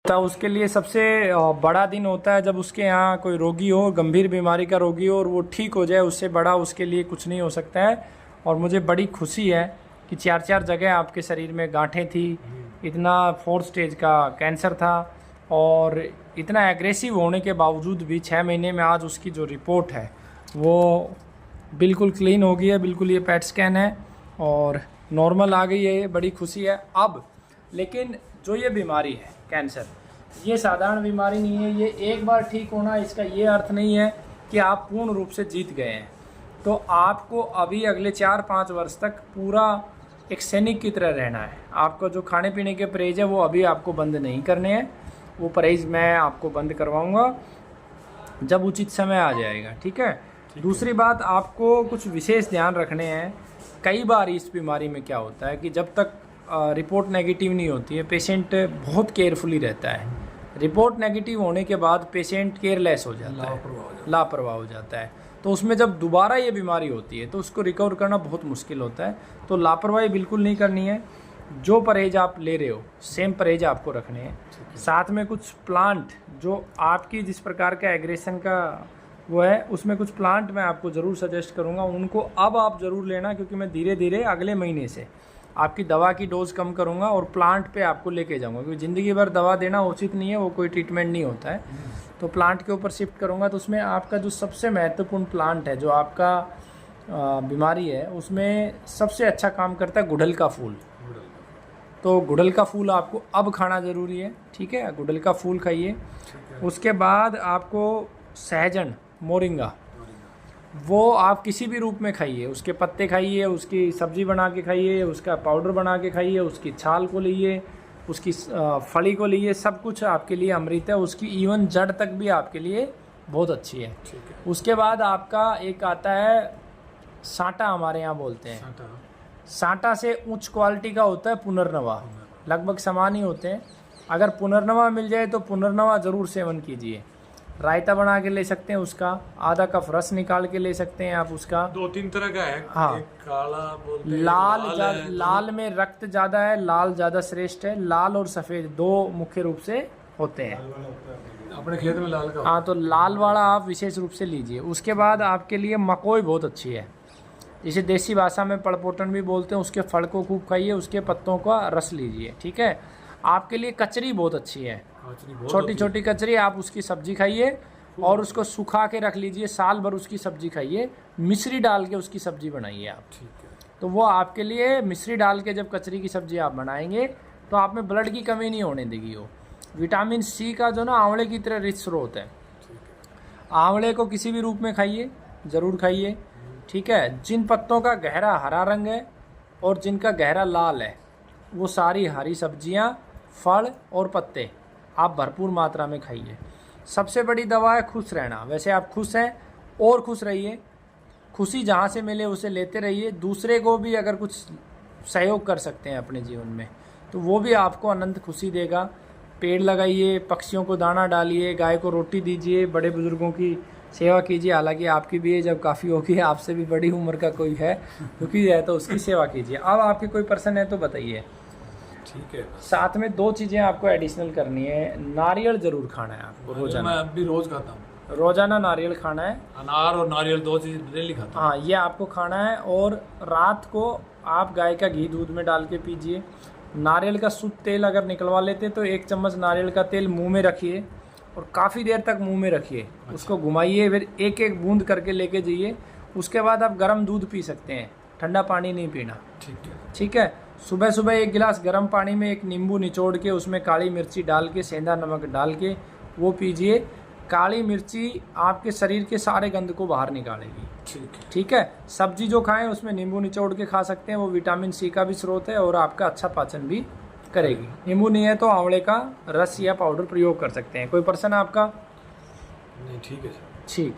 तो उसके लिए सबसे बड़ा दिन होता है जब उसके यहाँ कोई रोगी हो, गंभीर बीमारी का रोगी हो और वो ठीक हो जाए। उससे बड़ा उसके लिए कुछ नहीं हो सकता है। और मुझे बड़ी खुशी है कि 4 जगह आपके शरीर में गांठें थी, इतना 4 स्टेज का कैंसर था और इतना एग्रेसिव होने के बावजूद भी 6 महीने में आज उसकी जो रिपोर्ट है वो बिल्कुल क्लीन हो गई है। बिल्कुल ये पेट स्कैन है और नॉर्मल आ गई है, बड़ी खुशी है अब। लेकिन जो ये बीमारी है कैंसर, ये साधारण बीमारी नहीं है। ये एक बार ठीक होना इसका ये अर्थ नहीं है कि आप पूर्ण रूप से जीत गए हैं। तो आपको अभी अगले 4-5 वर्ष तक पूरा एक सैनिक की तरह रहना है। आपको जो खाने पीने के परहेज है वो अभी आपको बंद नहीं करने हैं, वो परहेज मैं आपको बंद करवाऊँगा जब उचित समय आ जाएगा, ठीक है। दूसरी बात, आपको कुछ विशेष ध्यान रखने हैं। कई बार इस बीमारी में क्या होता है कि जब तक रिपोर्ट नेगेटिव नहीं होती है पेशेंट बहुत केयरफुली रहता है। रिपोर्ट नेगेटिव होने के बाद पेशेंट केयरलेस हो जाता है, लापरवाह हो जाता है। तो उसमें जब दोबारा ये बीमारी होती है तो उसको रिकवर करना बहुत मुश्किल होता है। तो लापरवाही बिल्कुल नहीं करनी है। जो परहेज आप ले रहे हो सेम परहेज आपको रखने हैं। साथ में कुछ प्लांट जो आपकी जिस प्रकार का एग्रेशन का वो है उसमें कुछ प्लांट मैं आपको ज़रूर सजेस्ट करूँगा, उनको अब आप ज़रूर लेना, क्योंकि मैं धीरे धीरे अगले महीने से आपकी दवा की डोज कम करूँगा और प्लांट पे आपको लेके जाऊँगा, क्योंकि ज़िंदगी भर दवा देना उचित नहीं है, वो कोई ट्रीटमेंट नहीं होता है। तो प्लांट के ऊपर शिफ्ट करूँगा। तो उसमें आपका जो सबसे महत्वपूर्ण प्लांट है जो आपका बीमारी है उसमें सबसे अच्छा काम करता है गुड़हल का फूल। तो गुड़हल का फूल आपको अब खाना ज़रूरी है, ठीक है। गुड़हल का फूल खाइए। उसके बाद आपको सहजन, मोरिंगा, वो आप किसी भी रूप में खाइए। उसके पत्ते खाइए, उसकी सब्ज़ी बना के खाइए, उसका पाउडर बना के खाइए, उसकी छाल को लीजिए, उसकी फली को लीजिए। सब कुछ आपके लिए अमृत है। उसकी इवन जड़ तक भी आपके लिए बहुत अच्छी है। उसके बाद आपका एक आता है सांटा, हमारे यहाँ बोलते हैं सांटा से उच्च क्वालिटी का होता है पुनर्नवा। लगभग समान ही होते हैं। अगर पुनर्नवा मिल जाए तो पुनर्नवा ज़रूर सेवन कीजिए। रायता बना के ले सकते हैं, उसका आधा कप रस निकाल के ले सकते हैं आप उसका। 2-3 तरह का है। हाँ, एक काला बोलते हैं, लाल में रक्त ज़्यादा है, लाल ज़्यादा श्रेष्ठ है। लाल और सफ़ेद दो मुख्य रूप से होते हैं। अपने खेत में लाल का। हाँ, तो लाल वाला आप विशेष रूप से लीजिए। उसके बाद आपके लिए मकोई बहुत अच्छी है, जिसे देसी भाषा में पड़पोटन भी बोलते हैं। उसके फल को खूब खाइए, उसके पत्तों का रस लीजिए, ठीक है। आपके लिए कचरी बहुत अच्छी है, छोटी छोटी कचरी, आप उसकी सब्जी खाइए और उसको सुखा के रख लीजिए। साल भर उसकी सब्जी खाइए, मिश्री डाल के उसकी सब्जी बनाइए आप, ठीक है। तो वो आपके लिए मिश्री डाल के जब कचरी की सब्जी आप बनाएंगे तो आप में ब्लड की कमी नहीं होने देगी। वो विटामिन सी का जो ना आंवले की तरह रिच स्रोत है। आंवले को किसी भी रूप में खाइए, ज़रूर खाइए, ठीक है। जिन पत्तों का गहरा हरा रंग है और जिनका गहरा लाल है वो सारी हरी सब्जियां, फल और पत्ते आप भरपूर मात्रा में खाइए। सबसे बड़ी दवा है खुश रहना। वैसे आप खुश हैं और खुश रहिए, खुशी जहाँ से मिले उसे लेते रहिए। दूसरे को भी अगर कुछ सहयोग कर सकते हैं अपने जीवन में तो वो भी आपको अनंत खुशी देगा। पेड़ लगाइए, पक्षियों को दाना डालिए, गाय को रोटी दीजिए, बड़े बुजुर्गों की सेवा कीजिए। हालांकि आपकी भी एज अब काफ़ी होगी, आपसे भी बड़ी उम्र का कोई है क्योंकि है तो उसकी सेवा कीजिए। अब आपके कोई पर्सन है तो बताइए, ठीक है। साथ में 2 चीज़ें आपको एडिशनल करनी है। नारियल ज़रूर खाना है आपको रोजाना। मैं अब भी रोज खाता हूँ, रोजाना नारियल खाना है। अनार और नारियल 2 चीज डेली खाता हूँ। हाँ, ये आपको खाना है। और रात को आप गाय का घी दूध में डाल के पीजिए। नारियल का शुद्ध तेल अगर निकलवा लेते तो 1 चम्मच नारियल का तेल मुंह में रखिए और काफ़ी देर तक मुंह में रखिए। उसको घुमाइए, फिर एक एक बूंद करके लेके जाइए। उसके बाद आप गर्म दूध पी सकते हैं, ठंडा पानी नहीं पीना, ठीक है, ठीक है। सुबह सुबह 1 गिलास गर्म पानी में 1 नींबू निचोड़ के उसमें काली मिर्ची डाल के, सेंधा नमक डाल के वो पीजिए। काली मिर्ची आपके शरीर के सारे गंद को बाहर निकालेगी, ठीक है। सब्जी जो खाएं उसमें नींबू निचोड़ के खा सकते हैं, वो विटामिन सी का भी स्रोत है और आपका अच्छा पाचन भी करेगी। नींबू नहीं है तो आंवले का रस या पाउडर प्रयोग कर सकते हैं। कोई पर्सन आपका? नहीं, ठीक है, ठीक।